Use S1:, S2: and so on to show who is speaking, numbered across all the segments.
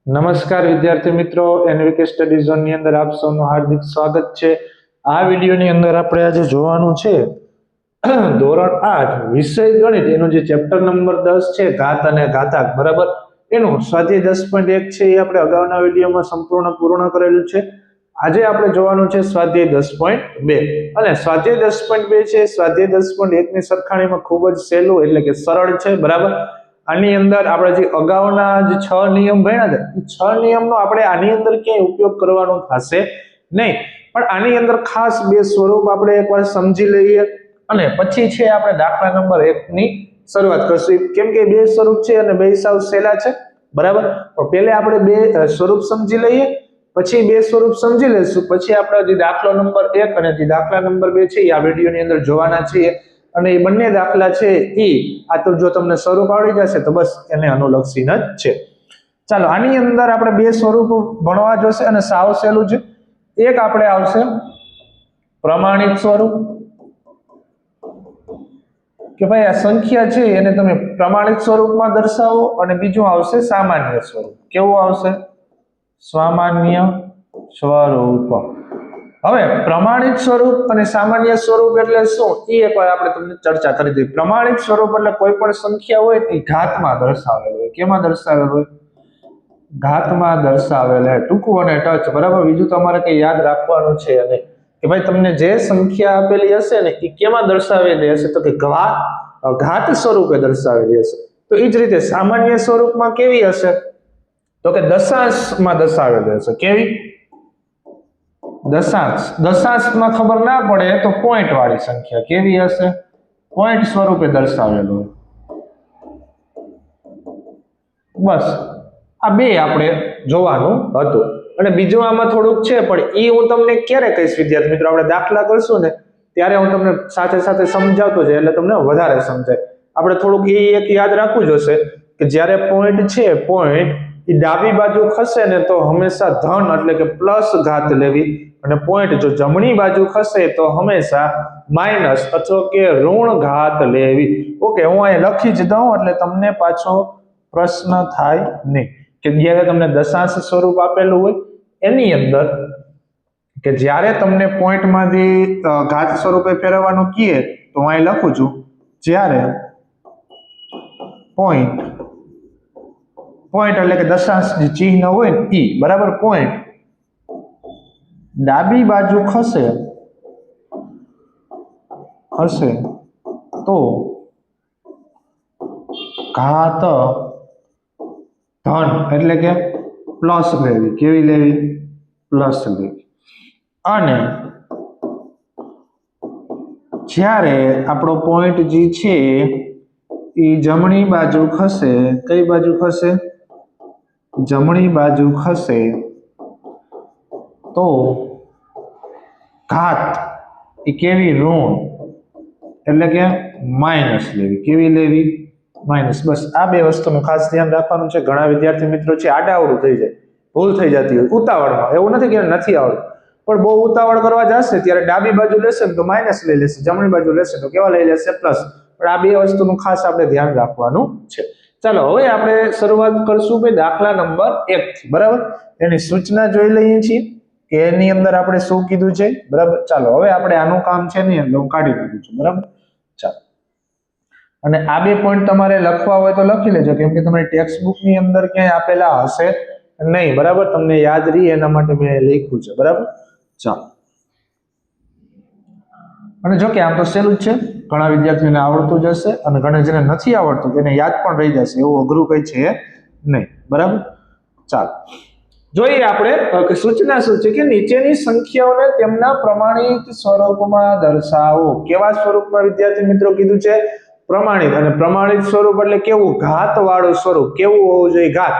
S1: નમસ્કાર વિદ્યાર્થી મિત્રો, એનવીકે સ્ટડી ઝોન ની અંદર આપ સૌનું હાર્દિક સ્વાગત છે। આ વિડિયોની અંદર આપણે આજે જોવાનું છે ધોરણ 8 વિષય ગણિત એનું જે ચેપ્ટર નંબર 10 છે ઘાત અને ઘાતાંક, બરાબર। એનું સ્વાધ્યાય 10.1 છે એ આપણે અગાઉના વિડિયોમાં સંપૂર્ણ પૂર્ણ કરેલું છે। આજે આપણે જોવાનું છે સ્વાધ્યાય 10.2 અને સ્વાધ્યાય 10.2 છે સ્વાધ્યાય 10.1 ની સરખામણીમાં ખૂબ જ સહેલું એટલે કે સરળ છે, બરાબર। આની અંદર આપણે જે અગાઉના જે 6 નિયમ ભણ્યા હતા એ 6 નિયમનો આપણે આની અંદર ક્યાંય ઉપયોગ કરવાનો થશે નહીં, પણ આની અંદર ખાસ બે સ્વરૂપ આપણે એકવાર સમજી લઈએ અને પછી છે આપણે દાખલા નંબર 1 ની શરૂઆત કરશું, કેમ કે બે સ્વરૂપ છે અને બે સાવ સહેલા છે, બરાબર। તો પહેલે આપણે બે સ્વરૂપ સમજી લઈએ, પછી બે સ્વરૂપ સમજી લેશું, પછી આપણે જે દાખલો નંબર 1 અને જે દાખલા નંબર 2 છે એ આ વિડિયોની અંદર જોવાના છીએ અને એ બંને દાખલા છે એ આ તો જો તમને સ્વરૂપ આવડી જશે તો બસ એને અનુલક્ષીને જ છે। ચાલો આની અંદર આપણે બે સ્વરૂપ ભણવા જોશે અને સાવ સહેલું છે। એક આપણે આવશે પ્રમાણિત સ્વરૂપ કે ભાઈ આ સંખ્યા છે એને તમે પ્રમાણિત સ્વરૂપમાં દર્શાવો, અને બીજું આવશે સામાન્ય સ્વરૂપ। કેવું આવશે? સામાન્ય સ્વરૂપ। હવે પ્રમાણિત સ્વરૂપ અને સામાન્ય સ્વરૂપ એટલે શું એ એકવાર આપણે તમને ચર્ચા કરી દઈએ। પ્રમાણિત સ્વરૂપ એટલે કોઈ પણ સંખ્યા હોય એ ઘાતમાં દર્શાવેલ હોય। કેમાં દર્શાવેલ હોય? ઘાતમાં દર્શાવેલ હોય, ટૂંકું અને ટચ, બરાબર। બીજું તમારે કઈ યાદ રાખવાનું છે અને કે ભાઈ તમને જે સંખ્યા આપેલી હશે ને એ કેમાં દર્શાવેલી હશે તો કે ઘાત સ્વરૂપે દર્શાવેલી હશે। તો એ જ રીતે સામાન્ય સ્વરૂપમાં કેવી હશે તો કે દશાંશમાં દર્શાવેલી હશે। કેવી? દશાંશ। દશાંશમાં ખબર ના પડે તો પોઈન્ટ વાળી સંખ્યા કેવી હશે? પોઈન્ટ સ્વરૂપે દર્શાવેલું હોય। બસ આ બે આપણે જોવાનું હતું અને બીજું આમાં થોડુંક છે પણ એ હું તમને ક્યારે કહીશ વિદ્યાર્થી મિત્રો, આપણે દાખલા કરશું ને ત્યારે હું તમને સાથે સાથે સમજાવતો જાય એટલે તમને વધારે સમજાય। આપણે થોડુંક એ એક યાદ રાખવું જોશે કે જ્યારે પોઈન્ટ છે, પોઈન્ટ એ ડાબી બાજુ ખસે ને તો હંમેશા ધન એટલે કે પ્લસ ઘાત લેવી, અને પોઈન્ટ જો જમણી બાજુ ખસે તો હંમેશા માઇનસ અથવા કે ઋણ ઘાત લેવી। ઓકે, હું અહીં લખી જ દઉં એટલે તમને પાછો પ્રશ્ન થાય નહીં કે જ્યારે તમને દશાંશ સ્વરૂપ આપેલું હોય એની અંદર કે જ્યારે તમને પોઈન્ટમાંથી ઘાત સ્વરૂપે ફેરવવાનું કહે તો હું અહીં લખું છું જ્યારે પોઈન્ટ એટલે કે દશાંશ જે ચિહ્ન હોય ને ઈ, બરાબર, પોઈન્ટ ડાબી બાજુ ખસે તો ઘાત ધન એટલે કે પ્લસ લેવી। કેવી લેવી? પ્લસ લેવી। અને જ્યારે આપણો પોઈન્ટ જે છે એ જમણી બાજુ ખસે, કઈ બાજુ ખસે? જમણી બાજુ ખસે તો ઘાત એ કેવી? ઋણ એટલે કે માઇનસ લેવી। કેવી લેવી? માઇનસ। બસ આ બે વસ્તુનું ખાસ ધ્યાન રાખવાનું છે। ઘણા વિદ્યાર્થી મિત્રો છે આડાઅવળું થઈ જાય, ભૂલ થઈ જતી હોય ઉતાવળમાં। એવું નથી કે નથી આવડતું, પણ બહુ ઉતાવળ કરવા જશે ત્યારે ડાબી બાજુ લેશે ને તો માઇનસ લઈ લેશે, જમણી બાજુ લેશે તો કેવા લઈ લેશે? પ્લસ। પણ આ બે વસ્તુનું ખાસ આપણે ધ્યાન રાખવાનું છે। ચાલો હવે આપણે શરૂઆત કરશું ભાઈ દાખલા નંબર 1 થી, બરાબર। એની સૂચના જોઈ લઈએ છીએ કે એની અંદર આપણે શું કીધું છે, બરાબર। ચાલો હવે આપણે આનું કામ છે ને હું કાઢી નાખું છું, બરાબર। ચાલો, અને આ બે પોઈન્ટ તમારે લખવા હોય તો લખી લેજો, કેમ કે તમારી ટેક્સ્ટ બુક ની અંદર ક્યાંય આપેલા હશે નહીં, બરાબર। તમને યાદ રહે એના માટે મેં લખ્યું છે, બરાબર। ચાલો, અને જો કે આમ તો સહેલું જ છે, ઘણા વિદ્યાર્થીઓને આવડતું જ હશે અને ઘણા જેને નથી આવડતું એને યાદ પણ રહી જશે, એવું અઘરું કઈ છે નહીં, બરાબર। ચાલો જોઈએ આપણે કે સૂચના શું છે કે નીચેની સંખ્યાઓને તેમના પ્રમાણિત સ્વરૂપમાં દર્શાવો। કેવા સ્વરૂપમાં વિદ્યાર્થી મિત્રો કીધું છે? પ્રમાણિત। અને પ્રમાણિત સ્વરૂપ એટલે કેવું? ઘાત વાળું સ્વરૂપ। કેવું હોવું જોઈએ? ઘાત।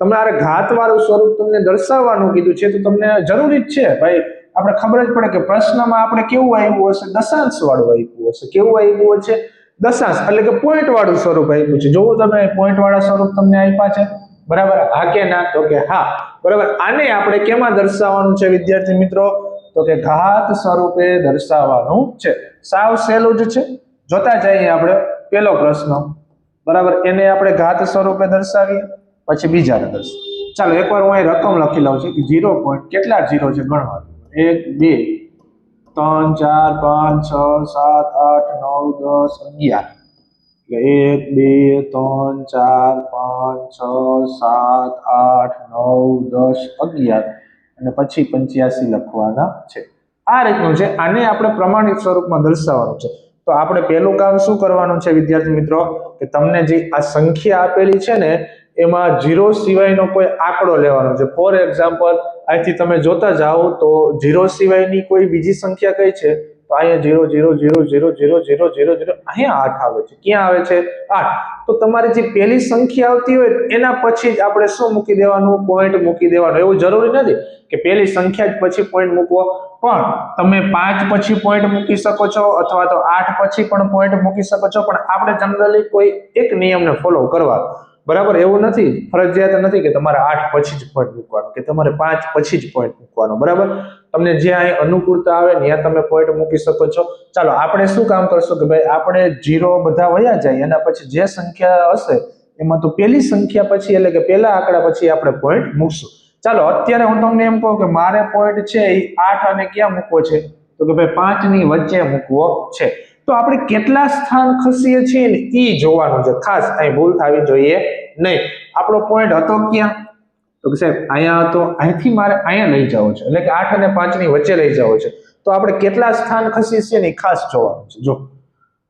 S1: તમારે ઘાત વાળું સ્વરૂપ તમને દર્શાવવાનું કીધું છે તો તમને જરૂરી જ છે ભાઈ, આપણે ખબર જ પડે કે પ્રશ્નમાં આપણે કેવું આવ્યું હશે? દશાંશ વાળું આવ્યું હશે। કેવું આવ્યું છે? દશાંશ એટલે કે પોઈન્ટ વાળું સ્વરૂપ આપ્યું છે। જોવો તમે પોઈન્ટ વાળા સ્વરૂપ તમને આપ્યા છે, બરાબર। હા કે ના? તો કે હા, બરાબર। આને આપણે કેમાં દર્શાવવાનું છે વિદ્યાર્થી મિત્રો? તો કે ઘાત સ્વરૂપે દર્શાવવાનું છે। સાવ સહેલું જ છે, જોતા જઈએ આપણે પહેલો પ્રશ્ન, બરાબર। એને આપણે ઘાત સ્વરૂપે દર્શાવીએ, પછી બીજાને દર્શાવીએ। ચાલો એકવાર હું અહીં રકમ લખી લઉં છું કે 0 પોઈન્ટ કેટલા 0 છે ગણવા 1 2 3 4 5 6 7 8 9 10 11 1 2 3 4 5 6 7 8 9 10 11 અને પછી 85 લખવાના છે આ રીતનું છે આને આપણે પ્રમાણિત સ્વરૂપમાં દર્શાવવાનું છે તો આપણે પહેલું કામ શું કરવાનું છે વિદ્યાર્થી મિત્રો કે તમને જે આ સંખ્યા આપેલી છે ને એમાં 0 સિવાયનો કોઈ આંકડો લેવાનો છે ફોર એક્ઝામ્પલ અહીંથી તમે જોતા જાઓ તો 0 સિવાયની કોઈ બીજી સંખ્યા કઈ છે તો અહીંયા 0 0 0 0 0 0 0 અહીંયા 8 આવે છે ક્યાં આવે છે 8 તો તમારે જે પહેલી સંખ્યા આવતી હોય એના પછી જ આપણે શું મૂકી દેવાનું પોઈન્ટ મૂકી દેવાનું એવું જરૂરી નથી કે પહેલી સંખ્યા જ પછી પોઈન્ટ મૂકવો પણ તમે 5 પછી પોઈન્ટ મૂકી શકો છો અથવા તો 8 પછી પણ પોઈન્ટ મૂકી શકો છો પણ આપણે જનરલી કોઈ એક નિયમને ફોલો કરવાનો બરાબર એવું નથી ફરજિયાત નથી કે તમારે 8 પછી જ પોઈન્ટ મૂકવાનો કે તમારે 5 પછી જ પોઈન્ટ મૂકવાનો બરાબર તમને જ્યાં અનુકૂળતા આવે ત્યાં તમે પોઈન્ટ મૂકી શકો છો ચાલો આપણે શું કામ કરશું કે ભાઈ આપણે 0 બધા વયા જાય એના પછી જે સંખ્યા હશે એમાં તો પહેલી સંખ્યા પછી એટલે કે પહેલા આંકડા પછી આપણે પોઈન્ટ મૂકશું ચાલો અત્યારે હું તમને એમ કહું કે મારે પોઈન્ટ છે એ 8 અને ક્યાં મૂકવો છે તો કે ભાઈ 5 ની વચ્ચે મૂકવો છે તો આપણે કેટલા સ્થાન ખસીએ છીએ ને ઈ જોવાનું છે ખાસ અહીં ભૂલ થવી જોઈએ નહીં આપણો પોઈન્ટ હતો ક્યાં તો કે સાહેબ અહીંયા હતો અહીંથી મારે અહીંયા લઈ જવો છે એટલે કે 8 અને 5 ની વચ્ચે લઈ જવો છે તો આપણે કેટલા સ્થાન ખસીએ છીએ ને ખાસ જોવાનું છે જો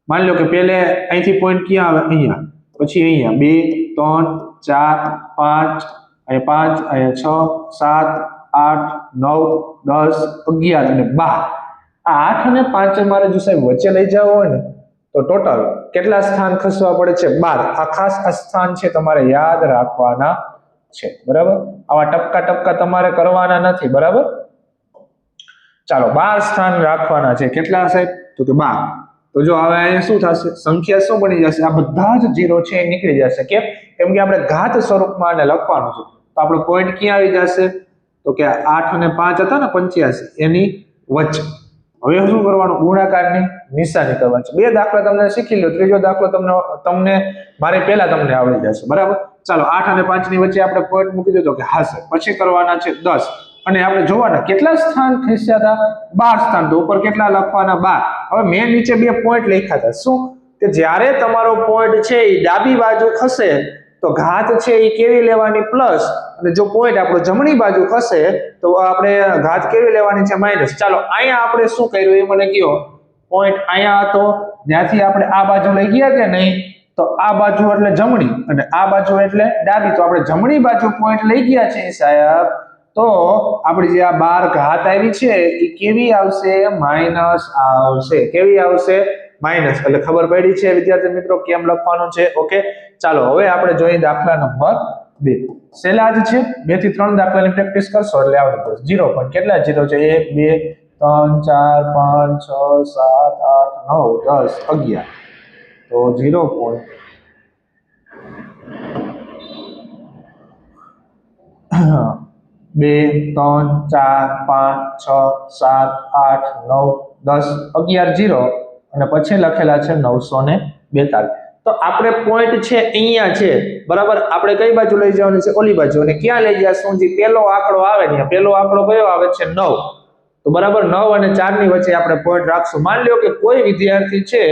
S1: માની લો કે પહેલે અહીંથી પોઈન્ટ ક્યાં આવે અહીંયા પછી અહીંયા 2 3 4 5 અહીંયા 5 અહીંયા 6 7 8 9 10 11 અને 12 આ 8 અને 5 મારે જો સાહેબ વચ્ચે લઈ જવો હોય ને તો ટોટલ કેટલા સ્થાન ખસવા પડે છે 12 આ ખાસ આ સ્થાન છે તમારે યાદ રાખવાના છે બરાબર આવા ટપકા તમારે કરવાના નથી બરાબર ચાલો 12 સ્થાન રાખવાના છે કેટલા સાહેબ તો કે 12 તો જો હવે અહીંયા શું થશે સંખ્યા શું બની જશે આ બધા જ 0 છે એ નીકળી જશે કેમ કે આપણે ઘાત સ્વરૂપમાં આને લખવાનું છે તો આપણો પોઈન્ટ ક્યાં આવી જશે તો કે 8 અને 5 હતા ને 85 એની વચ્ચે હવે શું કરવાનું ગુણાકારની નિશાની કરવાની છે બે દાખલા તમને શીખી લો ત્રીજો દાખલો તમને મારે પહેલા તમને આવડી જશે બરાબર ચાલો 8 અને 5 ની વચ્ચે આપણે પોઈન્ટ મૂકી દીધો કે હા સર પછી કરવાના છે 10 અને આપણે જોવાના કેટલા સ્થાન ખસ્યા હતા 12 સ્થાન તો ઉપર કેટલા લખવાના 12 હવે મેં નીચે બે પોઈન્ટ લખ્યા હતા શું કે જ્યારે તમારો પોઈન્ટ છે એ ડાબી બાજુ ખસે તો ઘાત છે એ કેવી લેવાની પ્લસ અને જો પોઈન્ટ આપણો જમણી બાજુ ખસે તો આપણે ઘાત કેવી લેવાની છે માઈનસ ચાલો અહીંયા આપણે શું કર્યું એ મને કહો પોઈન્ટ અહીંયા હતો ત્યાંથી આપણે આ બાજુ લઈ ગયા કે નહીં તો આ બાજુ એટલે જમણી અને આ બાજુ એટલે ડાબી તો આપણે જમણી બાજુ પોઈન્ટ લઈ ગયા છે સાહેબ તો આપણી જે આ 12 ઘાત આવી છે એ કેવી આવશે માઈનસ આવશે કેવી આવશે માઈનસ એટલે ખબર પડી છે વિદ્યાર્થી મિત્રો કેમ લખવાનું છે ઓકે ચાલો હવે આપણે જોઈએ દાખલા નંબર 2 સેલા જ છે 2 થી 3 દાખલાની પ્રેક્ટિસ કરશો એટલે આવડી જશે 0 પણ કેટલા 0 છે 1 2 3 4 5 6 7 8 9 10 11 તો 0 પોઈન્ટ 2 3 4 5 6 7 8 9 10 11 0 અને પછી લખેલા છે 942 તો આપણે પોઈન્ટ છે અહીંયા છે બરાબર આપણે કઈ બાજુ લઈ જવાની છે ઓલી બાજુ અને ક્યાં લઈ જશું જે પહેલો આંકડો આવે ને પહેલો આંકડો કયો આવે છે 9 તો બરાબર 9 અને 4 ની વચ્ચે આપણે પોઈન્ટ રાખશું માન લ્યો કે કોઈ વિદ્યાર્થી છે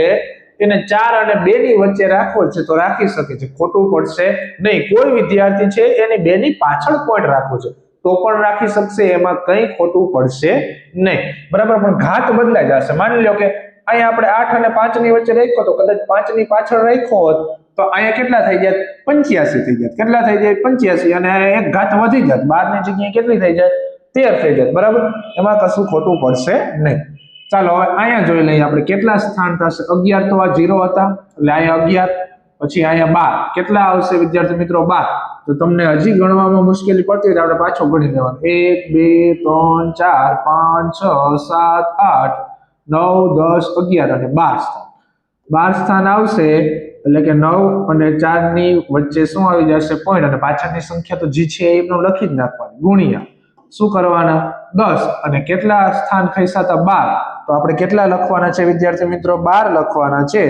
S1: એને 4 અને 2 ની વચ્ચે રાખવો છે તો રાખી શકે છે ખોટું પડશે નહીં કોઈ વિદ્યાર્થી છે એને 2 ની પાછળ પોઈન્ટ રાખવો છે તો પણ રાખી શકશે એમાં કંઈ ખોટું પડશે નહીં બરાબર પણ ઘાત બદલાઈ જશે માની લો કે અહીંયા આપણે 8 અને 5 ની વચ્ચે રાખ્યો તો કદાચ 5 ની પાછળ રાખ્યો હોત તો અહીંયા કેટલા થઈ જાય 85 થઈ જાય કેટલા થઈ જાય 85 અને એક ઘાત વધી જાય 12 ની જગ્યાએ કેટલી થઈ જાય 13 થઈ જાય બરાબર એમાં કશું ખોટું પડશે નહીં ચાલો હવે અહીંયા જોઈ લઈએ આપણે કેટલા સ્થાન થશે 11 તો આ 0 હતા એટલે અહીંયા 11 પછી અહીંયા 12 કેટલા આવશે વિદ્યાર્થી મિત્રો 12 તો તમને હજી ગણવામાં મુશ્કેલી પડતી હોય તો આપણે પાછો ગણી લેવાનું 1 2 3 4 5 6 7 8 9 10 11 અને 12 સ્થાન 12 સ્થાન આવશે એટલે કે 9 અને 4 ની વચ્ચે શું આવી જશે પોઈન્ટ અને પાછળની સંખ્યા તો જે છે એનું લખી જ નાખવાની ગુણ્યા શું કરવાના 10 અને કેટલા સ્થાન ખસ્યા હતા 12 તો આપણે કેટલા લખવાના છે વિદ્યાર્થી મિત્રો 12 લખવાના છે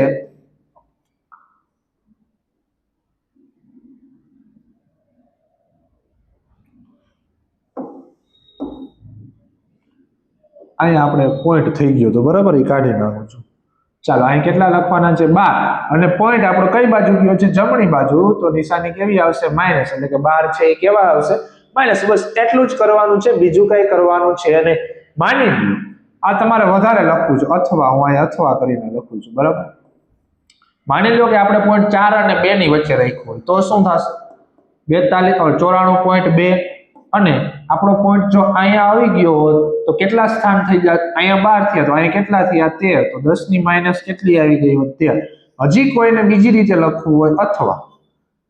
S1: અહીંયા આપણે પોઈન્ટ થઈ ગયો તો બરાબર, એ કાઢી નાખું છું. ચાલો અહીં કેટલા લખવાના છે 12 અને પોઈન્ટ આપણો કઈ બાજુ ગયો છે જમણી બાજુ, તો નિશાની કેવી આવશે માઇનસ, એટલે કે 12 છે એ કેવા આવશે માઇનસ. બસ એટલું જ કરવાનું છે, બીજું કઈ કરવાનું છે અને માની લો આ તમારે વધારે લખવું છે અથવા હું અહીં અથવા કરીને લખું છું બરાબર. માની લો કે આપણે પોઈન્ટ 4 અને 2 ની વચ્ચે રાખ્યું હોય તો શું થશે 94.2 અને આપણો પોઈન્ટ જો અહીંયા આવી ગયો હોત તો કેટલા સ્થાન થઈ જાય, અહીંયા 12 થયા તો અહીંયા કેટલા થયા 13, તો 10 ની માઇનસ કેટલી આવી ગઈ હોત 13. હજી કોઈને બીજી રીતે લખવું હોય અથવા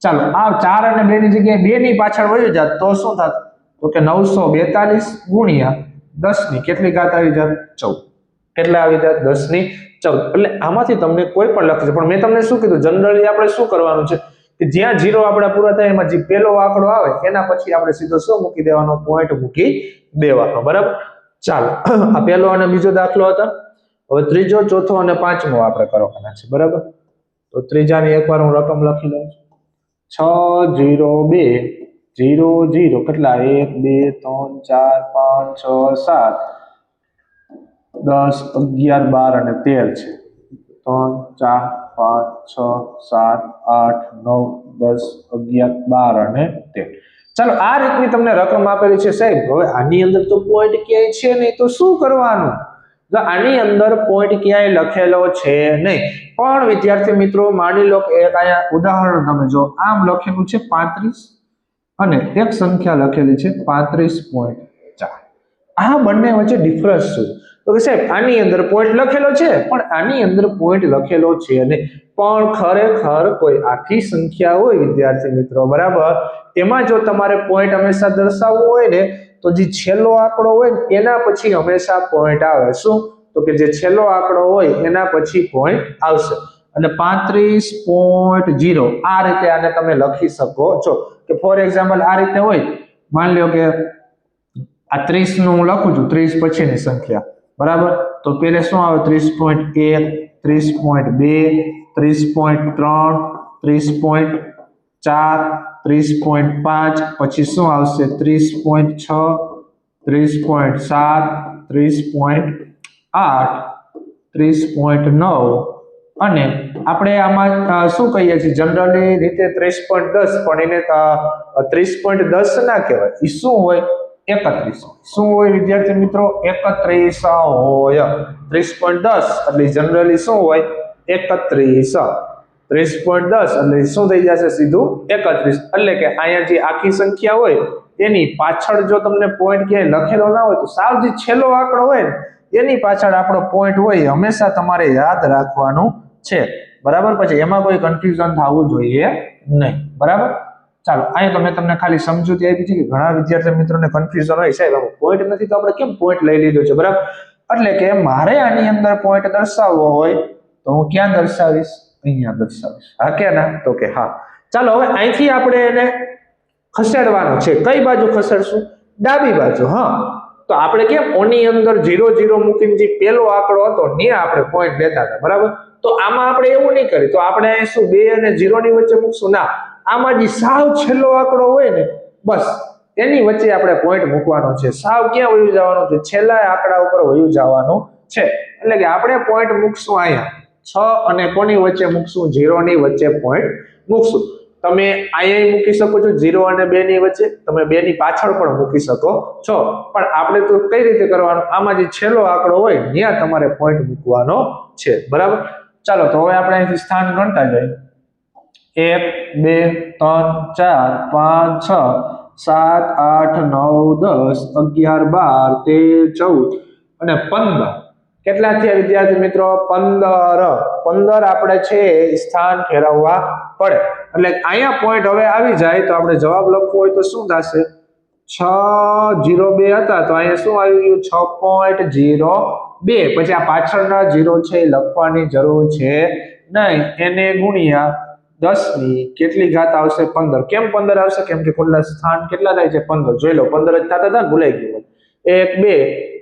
S1: ચાલો આ 4 અને 2 ની જગ્યાએ 2 ની પાછળ વહી જાત તો શું થાત, તો કે 942 ગુણ્યા 10 ની કેટલી ઘાત આવી જાત 14. કેટલા આવી જાત 10 ની 14. એટલે આમાંથી તમને કોઈ પણ લખી છે, પણ મેં તમને શું કીધું જનરલી આપણે શું કરવાનું છે કે જ્યાં 0 આપણા પૂરા થાય એમાં જે પહેલો આંકડો આવે એના પછી આપણે સીધો શું મૂકી દેવાનો પોઈન્ટ મૂકી દેવાનો બરાબર. ચાલો આ પહેલો અને બીજો દાખલો હતા. હવે ત્રીજો, ચોથો અને પાંચમો આપણે કરવાના છે બરાબર. તો ત્રીજાની એકવાર હું રકમ લખી લઉં છું. 6 0 2 0 0 કેટલા 1 2 3 4 5 6 7 10 11 12 અને 13 છે. 3 4 5 6 7 8 9 10 11 12 અને 13. ચાલો આ રીતની તમને રકમ આપેલી છે સાહેબ. હવે આની અંદર તો પોઈન્ટ ક્યાંય છે નહીં તો શું કરવાનું, તો આની અંદર પોઈન્ટ ક્યાંય લખેલો છે નહીં. પણ વિદ્યાર્થી મિત્રો માની લો કે એક અહીંયા ઉદાહરણ તમે જો આમ લખેલું છે 35 અને એક સંખ્યા લખેલી છે 35.4. આ બંને વચ્ચે ડિફરન્સ શું, તો કે સાહેબ આની અંદર પોઈન્ટ લખેલો છે પણ આની અંદર પોઈન્ટ લખેલો છે નહીં. પણ ખરેખર કોઈ આખી સંખ્યા હોય વિદ્યાર્થી મિત્રો બરાબર, એમાં જો તમારે પોઈન્ટ હંમેશા દર્શાવવું હોય ને તો જે છેલ્લો આંકડો હોય ને એના પછી હંમેશા પોઈન્ટ આવે. શું, તો કે જે છેલ્લો આંકડો હોય એના પછી પોઈન્ટ આવશે. અને 35.0 આ રીતે આને તમે લખી શકો છો કે ફોર એક્ઝામ્પલ આ રીતે હોય. માની લો કે આ 30 નું હું લખું છું 30 પછીની સંખ્યા બરાબર, તો પેલે શું આવે 30.1 30.2 30.3 30.4 30.5 પછી શું આવશે 30.6 30.7 30.8 30.9 અને આપણે આમાં શું કહીએ છીએ જનરલી રીતે 30.10 પણ એને 30.10 ના કહેવાય. એ શું હોય 31. શું હોય વિદ્યાર્થી મિત્રો 31 હોય. 30.10 એટલે જનરલી શું હોય 31. 30.10 એટલે શું થઈ જશે સીધું 31. એટલે કે અહીંયા જે આખી સંખ્યા હોય એની પાછળ જો તમને પોઈન્ટ ક્યાંય લખેલો ના હોય તો સાવ જે છેલ્લો આંકડો હોય ને એની પાછળ આપણો પોઈન્ટ હોય હંમેશા તમારે યાદ રાખવાનું છે બરાબર. પછી એમાં કોઈ કન્ફ્યુઝન થવું જોઈએ નહીં બરાબર. ચાલો અહીં તો મેં તમને ખાલી સમજૂતી આપી છે કે ઘણા વિદ્યાર્થી મિત્રોને કન્ફ્યુઝન હોય સાહેબ પોઈન્ટ નથી તો આપણે કેમ પોઈન્ટ લઈ લીધો છે બરાબર. એટલે કે મારે આની અંદર પોઈન્ટ દર્શાવવો હોય તો હું ક્યાં દર્શાવીશ, અહીંયા દર્શાવીશ. હા કે ના, તો કે હા. ચાલો હવે અહીંથી આપણે એને ખસેડવાનો છે. કઈ બાજુ ખસેડશું, ડાબી બાજુ. હા, તો આપણે કેમ ઓની અંદર 0 0 મૂકીને જે પેલો આંકડો હતો ને આપણે પોઈન્ટ લેતા હતા બરાબર. તો આમાં આપણે એવું નહીં કરી, તો આપણે શું 2 અને 0 ની વચ્ચે મૂકશું ના, આમાં જે સાવ છેલ્લો આંકડો હોય ને બસ એની વચ્ચે આપણે પોઈન્ટ મૂકવાનો છે. સાવ ક્યાં વયું જવાનું છે, છેલ્લા આંકડા ઉપર વયું જવાનું છે. એટલે કે આપણે પોઈન્ટ મૂકશું અહીંયા 6 અને કોની વચ્ચે મૂકશું 0 ની વચ્ચે પોઈન્ટ મૂકશું. તમે અહીંયા મૂકી શકો છો 0 અને 2 ની વચ્ચે, તમે 2 ની પાછળ પણ મૂકી શકો છો, પણ આપણે તો કઈ રીતે કરવાનું, આમાં જે છેલ્લો આંકડો હોય ત્યાં તમારે પોઈન્ટ મૂકવાનો છે બરાબર. ચાલો તો હવે આપણે અહીંથી સ્થાન ગણતા જઈએ. 1 2 3 4 5 6 7 8 9 10 11 12 13 14 અને 15. કેટલા થયા વિદ્યાર્થી મિત્રો 15 આપણે છે સ્થાન ફેરવવા પડે. એટલે અહીંયા પોઈન્ટ હવે આવી જાય તો આપણે જવાબ લખવો હોય તો શું થશે 602 હતા તો અહીંયા શું આવી ગયું 6.02. પછી આ પાછળના 0 છે એ લખવાની જરૂર છે નહીં, એને ગુણ્યા 10 ની કેટલી ઘાત આવશે 15. કેમ 15 આવશે, કેમ કે કુલ સ્થાન કેટલા થાય છે 15. જોઈ લો 15 જ થતા હતા ને, ભૂલાઈ ગયું. 1 2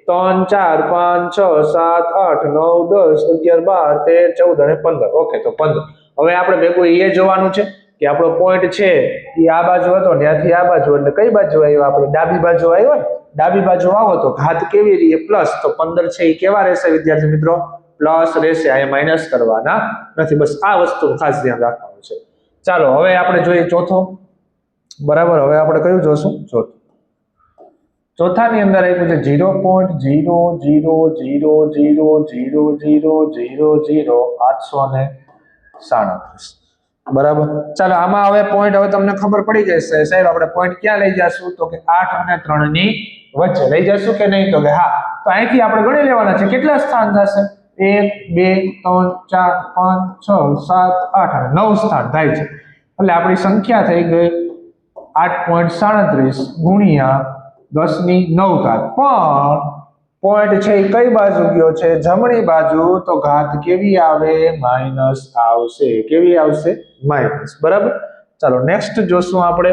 S1: 3 4 5 6 7 8 9 10 11 12 13 14 અને 15. ઓકે, તો 15. હવે આપણે ભેગું એ જોવાનું છે કે આપણો પોઈન્ટ છે એ આ બાજુ હતો ત્યાંથી આ બાજુ, એટલે કઈ બાજુ આવ્યો, આપણે ડાબી બાજુ આવ્યો ને ડાબી બાજુ આવો તો ઘાત કેવી રહે પ્લસ, તો 15 છે એ કેવા રહેશે વિદ્યાર્થી મિત્રો? પ્લસ રહેશે, અહીંયા માઇનસ કરવાના નથી. બસ આ વસ્તુ ખાસ ધ્યાન રાખવાનું છે. ચાલો હવે આપણે જોઈએ ચોથો. બરાબર, હવે આપણે કયું જોશું? ચોથું. ચોથાની અંદર આપ્યું છે 0.00000000837. બરાબર, ચાલો આમાં હવે પોઈન્ટ હવે તમને ખબર પડી જશે સાહેબ આપણે પોઈન્ટ ક્યાં લઈ જશું? તો કે 8 અને 3 ની વચ્ચે લઈ જશું કે નહીં? તો કે હા. તો અહીંથી આપણે ગણી લેવાના છે કેટલા સ્થાન થશે? 1 2 3 4 5 6 7 8 અને 9 સ્થાન થાય છે. એટલે આપણી સંખ્યા થઈ ગઈ 8.37 ગુણ્યા 10 ની 9 ઘાત. પણ પોઈન્ટ છે એ કઈ બાજુ ગયો છે? જમણી બાજુ. તો ઘાત કેવી આવે? માઇનસ આવશે. કેવી આવશે? માઇનસ. બરાબર, ચાલો નેક્સ્ટ જોશું આપણે.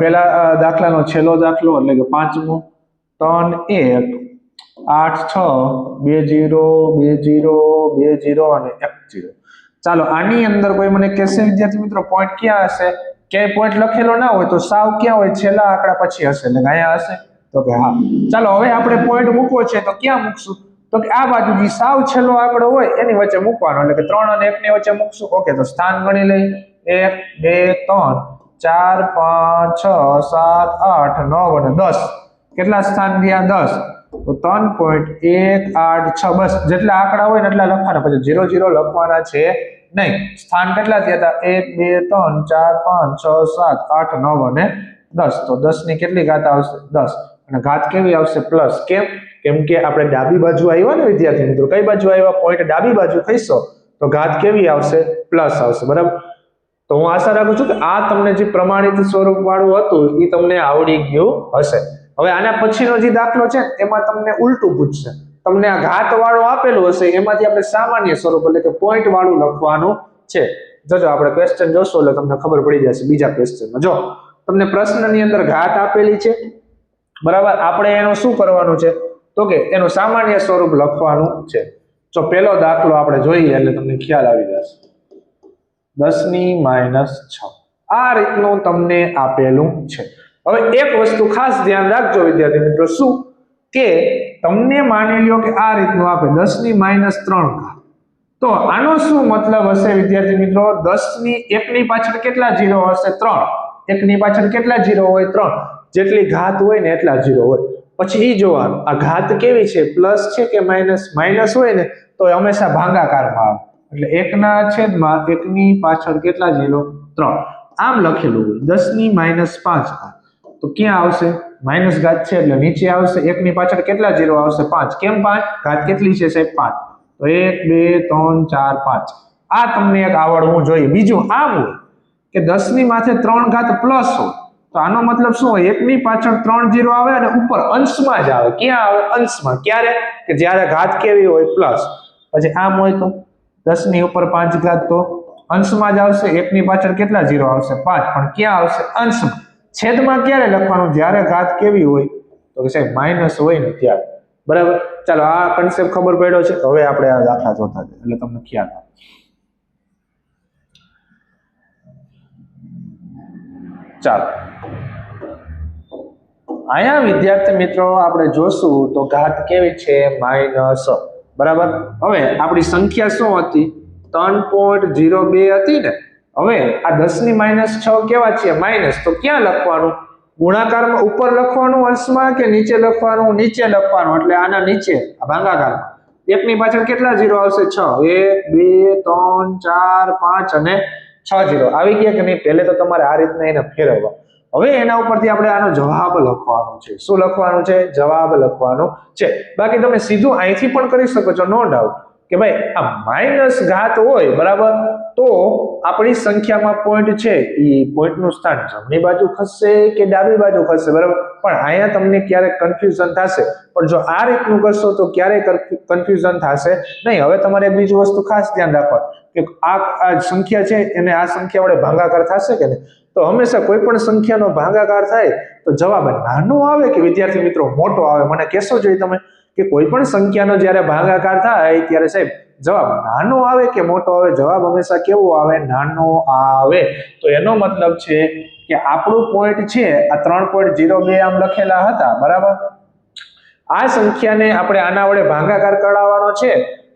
S1: પેલા દાખલાનો છેલ્લો દાખલો એટલે કે પાંચમો. 3 1 8 6 2 0 2 0 2 0 અને 1 0. ચાલો આની અંદર કોઈ મને કહેશે વિદ્યાર્થી મિત્રો પોઈન્ટ ક્યાં હશે? ક્યાંય પોઈન્ટ લખેલો ના હોય તો સાવ ક્યાં હોય? છેલ્લા આંકડા પછી હશે, એટલે અહીંયા હશે. તો કે હા. ચાલો હવે આપણે પોઈન્ટ મૂકવો છે તો ક્યાં મૂકશું? તો કે આ બાજુ જે સાવ છેલ્લો આંકડો હોય એની વચ્ચે મૂકવાનો, એટલે કે 3 અને 1 ની વચ્ચે મૂકશું. ઓકે, તો સ્થાન ગણી લઈ. 1 2 3 4 5 6 7 8 9 અને 10. કેટલા સ્થાન થયા? 10. તો 3.186 બસ જેટલા આંકડા હોય ને એટલા લખવાના, પછી 0 0 લખવાના છે નહીં. સ્થાન કેટલા થયા હતા? 1 2 3 4 5 6 7 8 9 અને 10. તો 10 ની કેટલી ઘાત આવશે? 10. અને ઘાત કેવી આવશે? પ્લસ. કેમ? કેમ કે આપણે ડાબી બાજુ આવ્યા ને વિદ્યાર્થી મિત્રો. કઈ બાજુ આવ્યા? પોઈન્ટ ડાબી બાજુ થઈશો તો ઘાત કેવી આવશે? પ્લસ આવશે. બરાબર, તો હું આશા રાખું છું કે આ તમને જે પ્રમાણિત સ્વરૂપ વાળું હતું એ તમને આવડી ગયું હશે. હવે આના પછીનો જે દાખલો છે એમાં તમને ઉલટું પૂછશે. તમને આ ઘાત વાળું આપેલું હશે એમાંથી આપણે સામાન્ય સ્વરૂપ એટલે કે પોઈન્ટ વાળું લખવાનું છે. જોજો આપણે ક્વેશ્ચન જોશો એટલે તમને ખબર પડી જશે. બીજા ક્વેશ્ચનમાં જો તમને પ્રશ્નની અંદર ઘાત આપેલી છે, બરાબર, આપણે એનું શું કરવાનું છે? તો કે એનું સામાન્ય સ્વરૂપ લખવાનું છે. જો પેલો દાખલો આપણે જોઈએ એટલે તમને ખ્યાલ આવી જશે. 10 ની -6 આ રીતનું તમને આપેલું છે. હવે એક વસ્તુ ખાસ ધ્યાન રાખજો વિદ્યાર્થી મિત્રો. શું કે તમને માની લ્યો કે આ રીતનું આપે 10 ની -3 ઘાત. તો આનો શું મતલબ હશે વિદ્યાર્થી મિત્રો? 10 ની 1 ની પાછળ કેટલા 0 હશે? 3. 1 ની પાછળ કેટલા 0 હોય? 3. જેટલી ઘાત હોય ને એટલા 0 હોય. પછી ઈ જોવાનું આ ઘાત કેવી છે? પ્લસ છે કે માઇનસ? માઇનસ હોય ને તો હંમેશા ભાગાકારમાં આવે. એટલે 1 ના છેદમાં 1 ની પાછળ કેટલા 0? 3. આમ લખેલું હોય 10 ની -5 ઘાત. તો ક્યાં આવશે? માઇનસ ઘાત છે એટલે નીચે આવશે. 1 ની પાછળ કેટલા 0 આવશે? 5. કેમ 5? ઘાત કેટલી છે સાહેબ? 5. તો 1 2 3 4 5. આ તમને એક આવડવું જોઈએ. બીજું આમ હોય કે 10 ની માથે 3 ઘાત પ્લસ હોય તો આનો મતલબ શું હોય? 1 ની પાછળ 3 0 આવે અને ઉપર અંશમાં જ આવે. ક્યાં આવે? અંશમાં. ક્યારે? કે જ્યારે ઘાત કેવી હોય? પ્લસ. પછી આમ હોય તો 10 ની ઉપર 5 ઘાત તો અંશમાં જ આવશે. 1 ની પાછળ કેટલા 0 આવશે? 5. પણ ક્યાં આવશે? અંશમાં. છેદમાં ક્યારે લખવાનું? જ્યારે ઘાત કેવી હોય? તો કે સાહેબ માઇનસ હોય ને ત્યારે. બરાબર, ચાલો આ કન્સેપ્ટ ખબર પડ્યો છે. હવે આપણે આ દાખલા જોતા જઈએ એટલે તમને ખ્યાલ આવે. ચાલો અહીંયા વિદ્યાર્થી મિત્રો આપણે જોશું તો ઘાત કેવી છે? માઇનસ. બરાબર, હવે આપણી સંખ્યા શું હતી? 3.02 હતી ને. હવે આ 10 ની -6 કેવા છે? માઇનસ. તો ક્યાં લખવાનું? ગુણાકારમાં ઉપર લખવાનું અંશમાં કે નીચે લખવાનું? નીચે લખવાનું. એટલે આના નીચે આ ભાગાકારમાં 1 ની પાછળ કેટલા 0 આવશે? 6. 1 2 3 4 5 અને 6 0 આવી ગયા કે નહીં? પહેલે તો તમારે આ રીતના એને ફેરવવા. હવે એના ઉપરથી આપણે આનો જવાબ લખવાનો છે. શું લખવાનું છે? જવાબ લખવાનો છે. બાકી તમે સીધું અહીંથી પણ કરી શકો છો, નો ડાઉટ કે ભાઈ આ માઇનસ ઘાત હોય, બરાબર, તો આપણી સંખ્યામાં પોઈન્ટ છે એ પોઈન્ટનું સ્થાન જમણી બાજુ ખસશે કે ડાબી બાજુ ખસશે? બરાબર, પણ અહીંયા તમને ક્યારેક કન્ફ્યુઝન થશે. પણ જો આ રીતનું કરશો તો ક્યારેય કન્ફ્યુઝન થશે નહીં. હવે તમારે એક બીજી વસ્તુ ખાસ ધ્યાન રાખવાનું કે આ સંખ્યા છે એને આ સંખ્યા વડે ભાગાકાર થશે કે નહીં? તો હંમેશા કોઈ પણ સંખ્યાનો ભાગાકાર થાય તો જવાબ નાનો આવે કે વિદ્યાર્થી મિત્રો મોટો આવે? મને કહેશો જોઈએ તમે કે કોઈ પણ સંખ્યાનો જ્યારે ભાગાકાર થાય ત્યારે સાહેબ જવાબ નાનો આવે કે મોટો આવે? જવાબ હંમેશા કેવો આવે? નાનો આવે. તો એનો મતલબ છે કે આપણું પોઈન્ટ છે આ 3.02 આમ લખેલા હતા, બરાબર. આ સંખ્યાને આપણે આના વડે ભાગાકાર કરાવવાનો છે,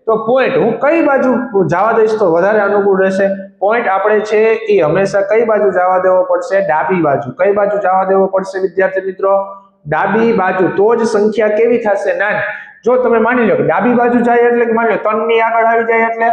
S1: તો પોઈન્ટ હું કઈ બાજુ જવા દઈશ તો વધારે અનુકૂળ રહેશે? પોઈન્ટ આપણે છે એ હંમેશા કઈ બાજુ જવા દેવો પડશે? ડાબી બાજુ. કઈ બાજુ જવા દેવો પડશે વિદ્યાર્થી મિત્રો? ડાબી બાજુ. તો જ સંખ્યા કેવી થશે? નાની. જો તમે માની લો કે ડાબી બાજુ જાય એટલે કે માની લો 3 ની આગળ આવી જાય એટલે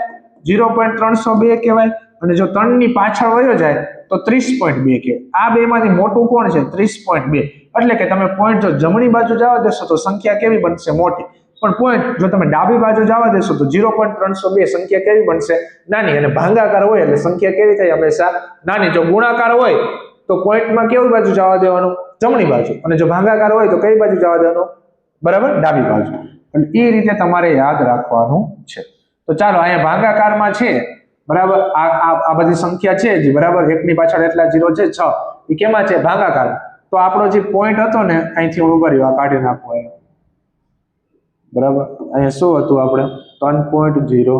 S1: 0.302 કહેવાય, અને જો 3 ની પાછળ વયો જાય તો 30.2 કહેવાય. આ બે માંથી મોટું કોણ છે? 30.2. એટલે કે તમે પોઈન્ટ જો જમણી બાજુ જવા દેશો તો સંખ્યા કેવી બનશે? મોટી. પણ પોઈન્ટ જો તમે ડાબી બાજુ જવા દેશો તો 0.302 સંખ્યા કેવી બનશે? નાની. અને ભાગાકાર હોય એટલે સંખ્યા કેવી થાય? હંમેશા નાની. જો ગુણાકાર હોય તો પોઈન્ટમાં કેવી બાજુ જવા દેવાનું? જમણી બાજુ. અને જો ભાગાકાર હોય તો કઈ બાજુ જવા દેવાનું? બરાબર, ડાબી બાજુ. અને એ રીતે તમારે યાદ રાખવાનું છે. તો ચાલો, અહીંયા ભાગાકારમાં છે, બરાબર. આ બધી સંખ્યા છે જ, બરાબર. એકની પાછળ એટલા 0 છે, 6. એ કેમાં છે? ભાગાકાર. તો આપણો જે પોઈન્ટ હતો ને, અહીંથી હું ઉભા રહ્યો, આ કાઢી નાખો અહીંયા, બરાબર. અહીંયા શું હતું? આપણે 3.02,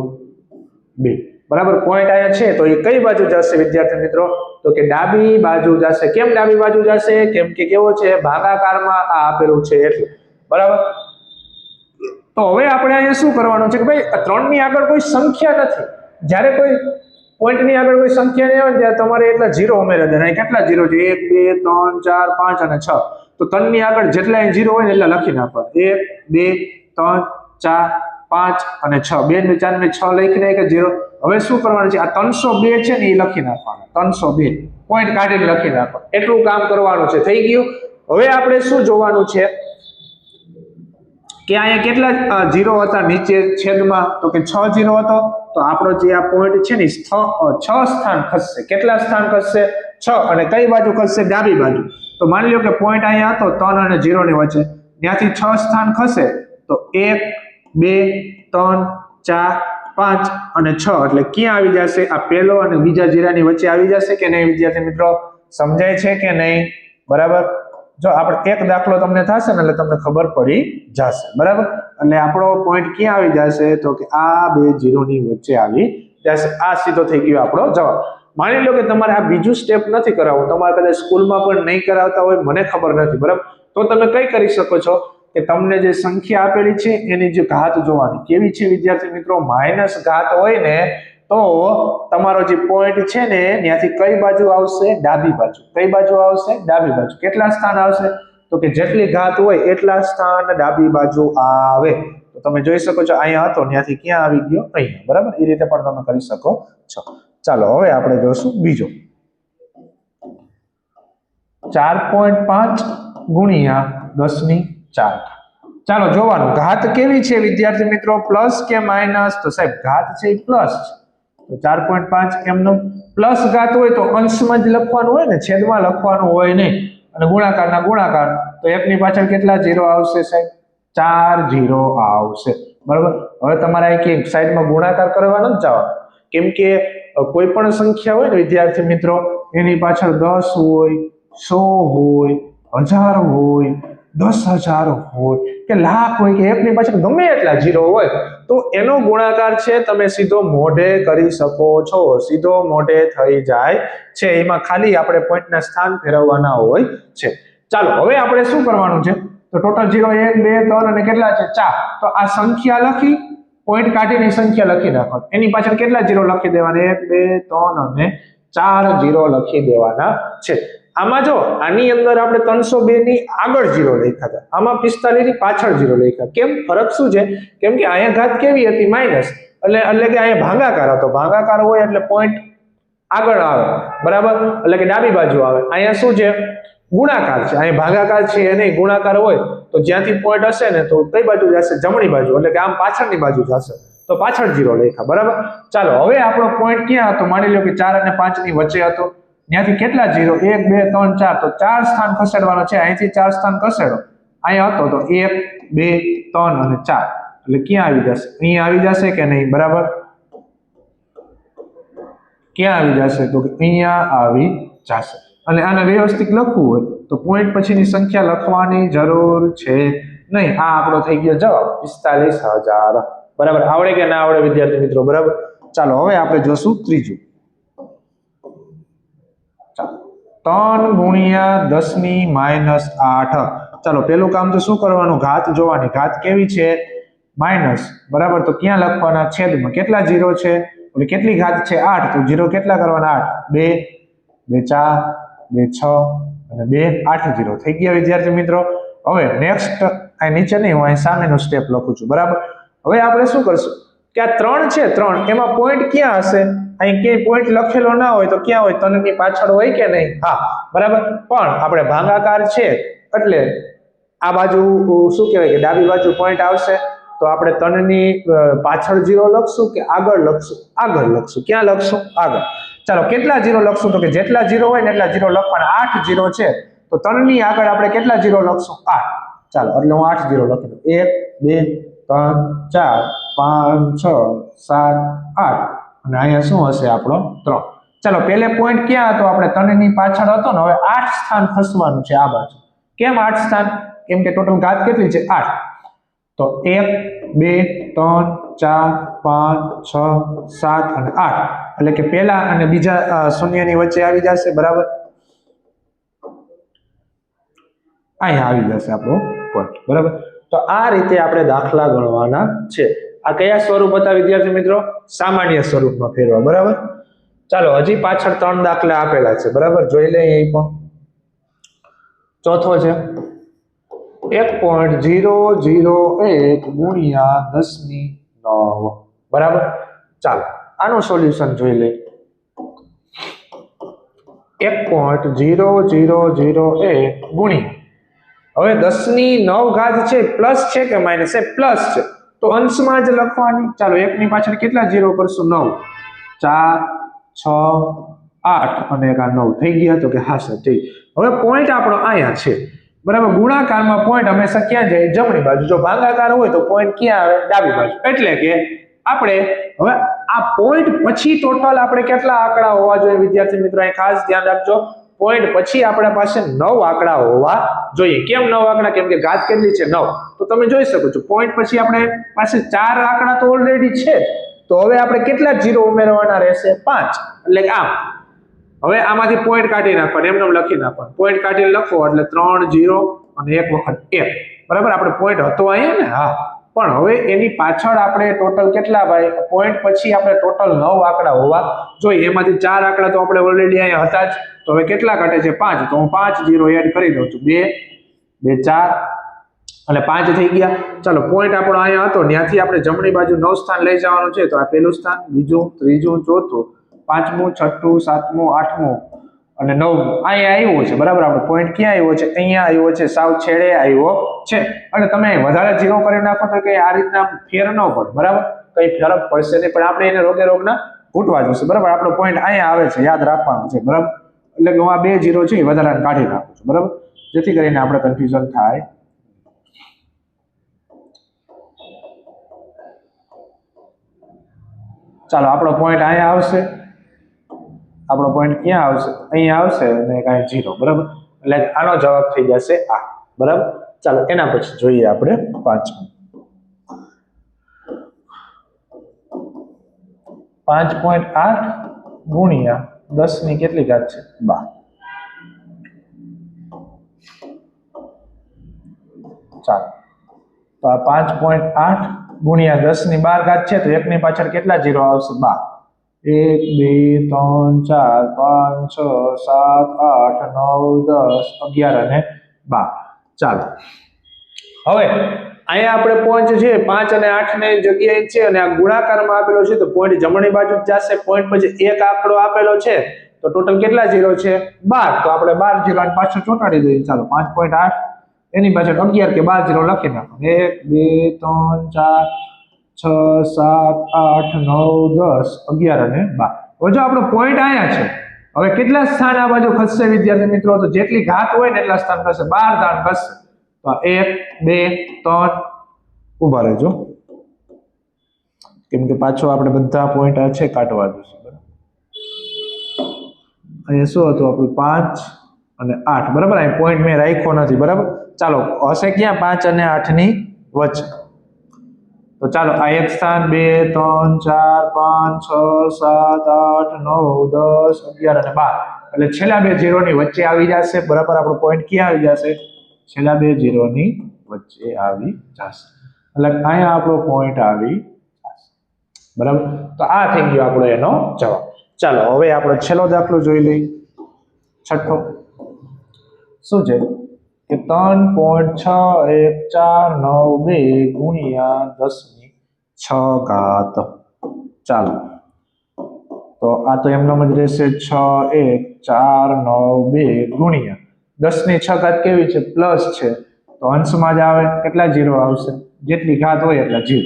S1: બરાબર. પોઈન્ટ અહીંયા છે, તો એ કઈ બાજુ જશે વિદ્યાર્થી મિત્રો? તો કે ડાબી બાજુ જશે. કેમ ડાબી બાજુ જશે? કેમ કે કેવો છે? ભાગાકારમાં આ આપેલું છે એટલે, બરાબર. તો હવે આપણે અહીંયા શું કરવાનું છે કે ભાઈ 3 ની આગળ કોઈ સંખ્યા નથી. જ્યારે કોઈ પોઈન્ટ ની આગળ કોઈ સંખ્યા નહીં આવે ત્યારે તમારે એટલા 0 ઉમેરી દેવાના. કેટલા 0 છે? 1 2 3 4 5 અને 6. તો 3 ની આગળ જેટલા 0 હોય ને એટલા લખી નાખવા. 1 2 3 4 5 અને 6. 2 ને 4 ને 6 લખી નાખે 0. હવે શું કરવાનું છે? આ 302 છે ને એ લખી નાખવાનું. 302 પોઈન્ટ કાઢીને લખી નાખો. એટલું કામ કરવાનું છે. થઈ ગયું. હવે આપણે શું જોવાનું છે કે અહીંયા કેટલા 0 હતા નીચે છેદમાં? તો કે 6 0 હતો. તો આપણો જે આ પોઈન્ટ છે ને 6 સ્થાન ખસશે. કેટલા સ્થાન ખસશે? 6. અને કઈ બાજુ ખસશે? ડાબી બાજુ. તો માની લો કે પોઈન્ટ અહીંયા હતો 3 અને 0 ની વચ્ચે, ત્યાંથી 6 સ્થાન ખસે તો 1 2 3 4 5 અને 6. એટલે ક્યાં આવી જશે? આ પહેલો અને બીજા જીરાની વચ્ચે આવી જશે કે નહીં વિદ્યાર્થી મિત્રો? સમજાય છે કે નહીં? બરાબર. જો આપણે એક દાખલો તમને થશે ને એટલે તમને ખબર પડી જશે, બરાબર. એટલે આપણો પોઈન્ટ ક્યાં આવી જશે? તો કે આ બે 0 ની વચ્ચે આવી જશે. આ સીધો થઈ ગયો આપણો જવાબ. માની લો કે તમારે આ બીજું સ્ટેપ નથી કરાવવું, તમારે કદાચ સ્કૂલમાં પણ નહીં કરાવતા હોય, મને ખબર નથી, બરાબર. તો તમે કઈ કરી શકો છો કે તમને જે સંખ્યા આપેલી છે એની જે ઘાત જોવાની. કેવી છે વિદ્યાર્થી મિત્રો? માઇનસ ઘાત હોય ને તો તમારો જે પોઈન્ટ છે ને ત્યાંથી કઈ બાજુ આવશે? ડાબી બાજુ. કઈ બાજુ આવશે? ડાબી બાજુ. કેટલા સ્થાન આવશે? તો કે જેટલી ઘાત હોય એટલા સ્થાન ડાબી બાજુ આવે. તો તમે જોઈ શકો છો અહીંયા હતો ત્યાંથી ક્યાં આવી ગયો? અહીંયા, બરાબર. એ રીતે પણ તમે કરી શકો છો. ચાલો, હવે આપણે જોશું બીજો. 4.5 ગુણ્યા 10 ની 4. ચાલો જોવાનું ઘાત કેવી છે વિદ્યાર્થી મિત્રો? પ્લસ કે માઇનસ? તો સાહેબ ઘાત છે એ પ્લસ છે. તો 4.5 એમનો પ્લસ ઘાત હોય તો અંશમાં જ લખવાનું હોય ને, છેદમાં લખવાનું હોય નહીં. અને ગુણાકારના ગુણાકાર, તો એકની પાછળ કેટલા 0 આવશે સાહેબ? 4 0 આવશે, બરાબર. હવે તમારે એક સાઈડમાં ગુણાકાર કરવાનો જ જવાનું, કેમ કે કોઈ પણ સંખ્યા હોય ને વિદ્યાર્થી મિત્રો, એની પાછળ 10 હોય, 100 હોય, 1000 હોય, 10,000 હોય કે લાખ હોય કે એકની પાછળ ગમે એટલા 0 હોય, તો એનો ગુણાકાર છે તમે સીધો મોઢે કરી શકો છો. સીધો મોઢે થઈ જાય છે. એમાં ખાલી આપણે પોઈન્ટના સ્થાન ફેરવવાના હોય છે. ચાલો, હવે આપણે શું કરવાનું છે? તો ટોટલ 0 1 2 3 અને કેટલા છે? 4. તો આ સંખ્યા લખી, પોઈન્ટ કાઢીને સંખ્યા લખી નાખો. એની પાછળ કેટલા 0 લખી દેવાના? 1 2 3 અને 4 0 લખી દેવાના છે. આમાં જો આની અંદર આપણે 302 ની આગળ 0 લખ્યા હતા, આમાં 45 ની પાછળ 0 લખ્યા. કેમ? ફરક શું છે? કેમ કે અહીંયા ઘાત કેવી હતી? માઇનસ. એટલે કે અહીંયા ભાગાકાર હતો. ભાગાકાર હોય એટલે પોઈન્ટ આગળ આવે, બરાબર. એટલે કે ડાબી બાજુ આવે. અહીંયા શું છે? ગુણાકાર છે. અહીંયા ભાગાકાર છે અને ગુણાકાર હોય તો જ્યાંથી પોઈન્ટ હશે ને તો કઈ બાજુ જશે? જમણી બાજુ. એટલે કે આમ પાછળની બાજુ જશે, તો પાછળ 0 લખ્યા, બરાબર. ચાલો, હવે આપણો પોઈન્ટ ક્યાં હતો? માની લો કે 4 અને 5 ની વચ્ચે હતો. ત્યાંથી કેટલા 0? 1 2 3 4. તો 4 સ્થાન ખસેડવાનો છે. અહીંથી 4 સ્થાન ખસેડો. અહીંયા હતો તો 1 2 3 અને 4. એટલે ક્યાં આવી જશે? અહીંયા આવી જશે કે નહીં? બરાબર. ક્યાં આવી જશે? તો અહીંયા આવી જશે. અને આને વ્યવસ્થિત લખવું હોય તો પોઈન્ટ પછીની સંખ્યા લખવાની જરૂર છે નહીં. આ આપણો થઈ ગયો જવાબ 45,000. બરાબર. આવડે કે ના આવડે વિદ્યાર્થી મિત્રો? બરાબર. ચાલો, હવે આપણે જોશું ત્રીજું. ચાલો, 3 ગુણ્યા 10⁻8। ચાલો પેલું કામ તો શું કરવાનું, ઘાત જોવાની, ઘાત કેવી છે માઇનસ, બરાબર, તો ક્યાં લખવાના, છેદમાં, કેટલા 0 છે, એટલે કેટલી ઘાત છે 8, તો 0 કેટલા કરવાના 8, 2 2 4 2 6 અને 2 8 0 થઈ ગયા વિદ્યાર્થી મિત્રો। હવે નેક્સ્ટ આ નીચે નહીં, હું અહીં સામેનું સ્ટેપ લખું છું, બરાબર। હવે આપણે શું કરશું કે આ 3 છે, 3 એમાં પોઈન્ટ ક્યાં હશે, અહીં ક્યાંય પોઈન્ટ લખેલો ના હોય તો ક્યાં હોય, તનની પાછળ હોય કે નહીં, હા, બરાબર, પણ આપણે ભાગાકાર છે એટલે આ બાજુ શું કહેવાય કે ડાબી બાજુ પોઈન્ટ આવશે, તો આપણે તનની પાછળ 0 લખશું કે આગળ લખશું, આગળ લખશું, ક્યાં લખશું, આગળ। ચાલો કેટલા 0 લખશું, તો કે જેટલા 0 હોય ને એટલા 0 લખવાના, 8 0 છે તો તનની આગળ આપણે કેટલા 0 લખશું, 8, ચાલો એટલે હું 8 0 લખી દઉં, 1 2 3 4 5 6 7 8 અને અહીંયા શું હશે આપણો 3। ચાલો પહેલે પોઈન્ટ ક્યાં હતો, આપણે તનની પાછળ હતો ને, હવે 8 સ્થાન ખસવાનું છે આ બાજુ। કેમ 8 સ્થાન, કેમ કે ટોટલ ઘાત કેટલી છે 8, તો 1 2 3 4 5 6 7 અને 8, એટલે કે પહેલા અને બીજા શૂન્યની વચ્ચે આવી જશે, બરાબર, અહીંયા આવી જશે આપણો પોઈન્ટ, બરાબર। તો આ રીતે આપણે દાખલા ગણવાના છે। આ કયા સ્વરૂપ હતા વિદ્યાર્થી મિત્રો, સામાન્ય સ્વરૂપમાં ફેરવા, બરાબર। ચાલો હજી પાછળ 3 દાખલા આપેલા છે, બરાબર, જોઈ લઈએ। અહીં પણ ચોથો છે 1.001 ગુણ્યા 10⁹, બરાબર। ચાલો આનું સોલ્યુશન જોઈ લઈએ। 1.0001 ગુણ્યા, હવે 10⁹ ઘાત છે, પ્લસ છે કે માઇનસ છે, પ્લસ છે, તો અંશમાં જ લખવાની। ચાલો 1 ની પાછળ કેટલા 0 કરશું, 9 4 6 8 અને એક આ 9 થઈ ગયા, તો કે હા સર ઠીક। હવે પોઈન્ટ આપણો અહીંયા છે, બરાબર, ગુણાકારમાં પોઈન્ટ હંમેશા ક્યાં જાય, જમણી બાજુ, જો ભાગાકાર હોય તો પોઈન્ટ ક્યાં આવે, ડાબી બાજુ, એટલે કે આપણે હવે આ પોઈન્ટ પછી ટોટલ આપણે કેટલા આંકડા હોવા જોઈએ વિદ્યાર્થી મિત્રો, અહીં ખાસ ધ્યાન રાખજો, પોઈન્ટ પછી આપણા પાસે 9 આંકડા હોવા જોઈએ। કેમ 9 આંકડા, કેમ કે ઘાત કેટલી છે 9, તો તમે જોઈ શકો છો પોઈન્ટ પછી આપણે પાસે 4 આંકડા તો ઓલરેડી છે, તો હવે આપણે કેટલા 0 ઉમેરવાના રહેશે, 5, એટલે કે આમ હવે આમાંથી પોઈન્ટ કાઢી નાખવાનો, એમને લખી નાખવાનો, પોઈન્ટ કાઢીને લખો એટલે 3 0 અને એક વખત 1, બરાબર, આપણે પોઈન્ટ હતો અહીંયા ને, હા, પણ હવે એની પાછળ આપણે ટોટલ કેટલા ભાઈ, પોઈન્ટ પછી આપણે ટોટલ 9 આંકડા હોવા જોઈએ, એમાંથી 4 આંકડા તો આપણે ઓલરેડી અહીંયા હતા જ, તો હવે કેટલા ઘટે છે 5, તો હું 5 0 એડ કરી દઉં છું, 2 2 4 અને 5 થઈ ગયા। ચાલો પોઈન્ટ આપણો અહીંયા હતો, ત્યાંથી આપણે જમણી બાજુ 9 સ્થાન લઈ જવાનું છે, તો આ પહેલું સ્થાન, બીજું, ત્રીજું, ચોથું, 5મું 6મું 7મું 8મું અને 9મું અહીંયા આવ્યું છે, બરાબર। આપણો પોઈન્ટ ક્યાં આવ્યો છે, અહીંયા આવ્યો છે, સાવ છેડે આવ્યો છે, અને તમે વધારે 0 કરી નાખો તો કઈ આ રીતના ફેર ન પડે, બરાબર, કઈ ફરક પડશે નહીં, પણ આપણે એને રોગે રોગના ઘૂંટવા જોશે, બરાબર। આપણો પોઈન્ટ અહીંયા આવે છે, યાદ રાખવાનું છે, બરાબર, એટલે કે હું આ 2 0 છે એ વધારે કાઢી નાખું છું, બરાબર, જેથી કરીને આપણે કન્ફ્યુઝન થાય। ચાલો આપણો પોઈન્ટ અહીંયા આવશે, આપણો પોઈન્ટ ક્યાં આવશે, અહીંયા આવશે અને કાંઈ 0, બરાબર, એટલે આનો જવાબ થઈ જશે આ, બરાબર। ચાલો એના પછી જોઈએ આપણે 5મું, 5.8 ગુણ્યા 10 ની કેટલી ઘાત છે, 12। ચાલો તો આ 5.8 ગુણ્યા 10 ની 12 ઘાત છે, તો 1 ની પાછળ કેટલા 0 આવશે, 12, 1 2 3 4 5 6 7 8 9 10 11 અને 12। ચાલો હવે અહીંયા આપણે પોઈન્ટ છે 5 અને 8 ની જગ્યાએ છે, અને આ ગુણાકારમાં આપેલો છે, તો પોઈન્ટ જમણી બાજુ જશે, પોઈન્ટ પછી એક આંકડો આપેલો છે, તો ટોટલ કેટલા 0 છે, 12, તો આપણે 12 0 અને પાછળ ચોંટાડી દઈએ। ચાલો 5.8 એની પાછળ 11 કે 12 0 લખી નાખો, 1 2 3 4 6 7 8 9 10 11 અને 12। હવે જો આપણો પોઈન્ટ અહીંયા છે, હવે કેટલા સ્થાન આ બાજુ ખસશે વિદ્યાર્થી મિત્રો, તો જેટલી ઘાત હોય ને એટલા સ્થાન ખસશે, 12 સ્થાન ખસશે, તો 1 2 3 ઉભા રહેજો, કેમ કે પાછો આપણે બધા પોઈન્ટ આ છે કાઢવા જોશે, બરાબર। અહીંયા શું હતું આપણું 5 અને 8, બરાબર, અહીં પોઈન્ટ મેં રાખ્યો નથી, બરાબર। ચાલો હશે ક્યાં 5 અને 8 ની વચ્ચે, તો ચાલો આ એક સ્થાન 2 3 4 5 6 7 8 9 10 11 અને 12, એટલે છેલ્લા બે 0 ની વચ્ચે આવી જશે બરાબર આપણો પોઈન્ટ ક્યાં આવી જશે છેલ્લા બે 0 ની વચ્ચે આવી જશે એટલે અહીંયા આપણો પોઈન્ટ આવી જશે બરાબર તો આ થઈ ગયો આપણો એનો જવાબ ચાલો હવે આપણો છેલ્લો દાખલો જોઈ લઈએ છઠ્ઠો શું છે કે 3.6142 ગુણ્યા 10⁶ ચાલો તો આ તો એમનો જ રહેશે 61492 ગુણ્યા 10⁶ કેવી છે પ્લસ છે તો અંશમાં જ આવે કેટલા 0 આવશે જેટલી ઘાત હોય એટલા 0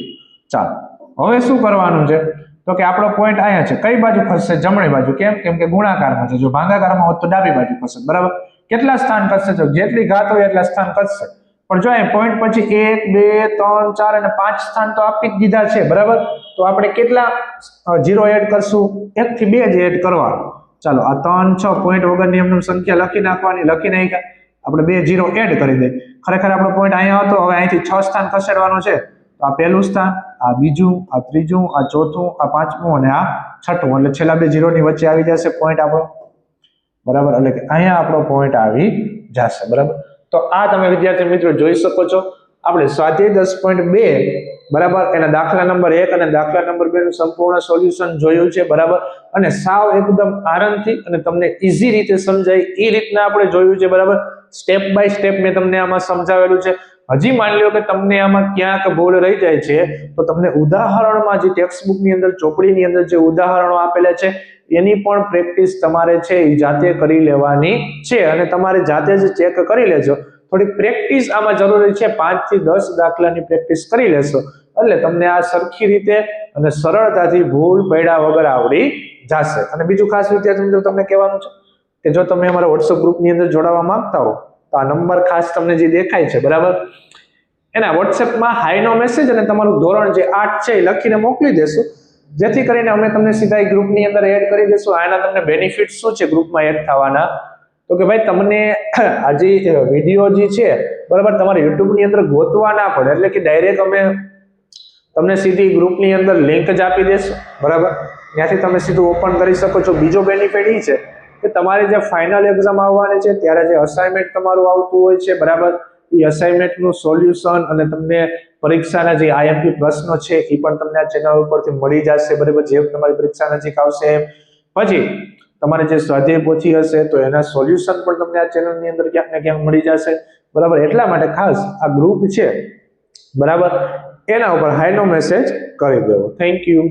S1: ચાલો હવે શું કરવાનું છે તો કે આપણો પોઈન્ટ અહીંયા છે કઈ બાજુ ખસશે જમણી બાજુ કેમ કે ગુણાકારમાં છે જો ભાગાકારમાં હોત તો ડાબી બાજુ ખસશે બરાબર કેટલા સ્થાન ખસશે તો જેટલી ઘાત હોય એટલા સ્થાન ખસશે પણ જો અહીં પોઈન્ટ પછી 1 2 3 4 અને 5 સ્થાન તો આપી જ દીધા છે બરાબર તો આપણે કેટલા 0 એડ કરશું 1 થી 2 જ એડ કરવાનું ચાલો આ 3 6 પોઈન્ટ વગરની એમની સંખ્યા લખી નાખવાની લખી નાખ્યા આપણે 2 0 એડ કરી દઈએ ખરેખર આપણો પોઈન્ટ અહીંયા હતો હવે અહીંથી 6 સ્થાન ખસેડવાનો છે તો આ પહેલું સ્થાન આ બીજું આ ત્રીજું આ ચોથું આ પાંચમું અને આ છઠ્ઠું એટલે છેલ્લા બે 0 ની વચ્ચે આવી જશે પોઈન્ટ આપણો બરાબર એટલે કે અહીંયા આપણો પોઈન્ટ આવી જશે બરાબર તો આ તમે વિદ્યાર્થી મિત્રો જોઈ શકો છો આપણે સ્વાધ્યાય 10.2 બરાબર એના દાખલા નંબર 1 અને દાખલા નંબર 2 નું સંપૂર્ણ સોલ્યુશન જોયું છે બરાબર અને સાવ એકદમ આરામથી અને તમને ઈઝી રીતે સમજાય એ રીતના આપણે જોયું છે બરાબર સ્ટેપ બાય સ્ટેપ મેં તમને આમાં સમજાવેલું છે હજી માની લો કે તમને આમાં ક્યાંક ભૂલ રહી જાય છે તો તમને ઉદાહરણમાં જે ટેક્સ્ટ બુક ની અંદર ચોપડીની અંદર જે ઉદાહરણો આપેલા છે એની પણ પ્રેક્ટિસ તમારે છે એ જાતે કરી લેવાની છે અને તમારે જાતે જ ચેક કરી લેજો થોડી પ્રેક્ટિસ આમાં જરૂરી છે 5 થી 10 દાખલાની પ્રેક્ટિસ કરી લેશો એટલે તમને આ સરખી રીતે અને સરળતાથી ભૂલ પડ્યા વગર આવડી જશે અને બીજું ખાસ વિદ્યાર્થી મિત્રો તમને કહેવાનું છે કે જો તમે અમારા WhatsApp ગ્રુપની અંદર જોડાવા માંગતા હો તો આ નંબર ખાસ તમને જે દેખાય છે બરાબર એના WhatsAppમાં હાઈનો મેસેજ અને તમારું ધોરણ જે 8 છે એ લખીને મોકલી દેશો જેથી કરીને અમે તમને સીધા ગ્રુપની અંદર એડ કરી દેશું આના તમને બેનિફિટ શું છે ગ્રુપમાં એડ થવાના તો કે ભાઈ તમને આજે વિડીયો જે છે બરાબર તમારે YouTube ની અંદર ગોતવા ના પડે એટલે કે ડાયરેક્ટ અમે તમને સીધી ગ્રુપની અંદર લિંક જ આપી દેશું બરાબર ત્યાંથી તમે સીધું ઓપન કરી શકો છો બીજો બેનિફિટ એ છે કે તમારી જે ફાઇનલ એક્ઝામ આવવાની છે ત્યારે જે અસાઇનમેન્ટ તમારું આવતું હોય છે બરાબર એ અસાઇનમેન્ટનું સોલ્યુશન અને તમને પરીક્ષાના જે IMP પ્રશ્નો છે એ પણ તમને આ ચેનલ ઉપરથી મળી જશે બરાબર જે તમારી પરીક્ષા નજીક આવશે પછી તમારે જે સ્વાધ્યાય પોથી હશે તો એના સોલ્યુશન પણ તમને આ ચેનલની અંદર ક્યાંક ને ક્યાંક મળી જશે બરાબર એટલા માટે ખાસ આ ગ્રુપ છે બરાબર એના ઉપર હાઈનો મેસેજ કરી દેવો થેન્ક યુ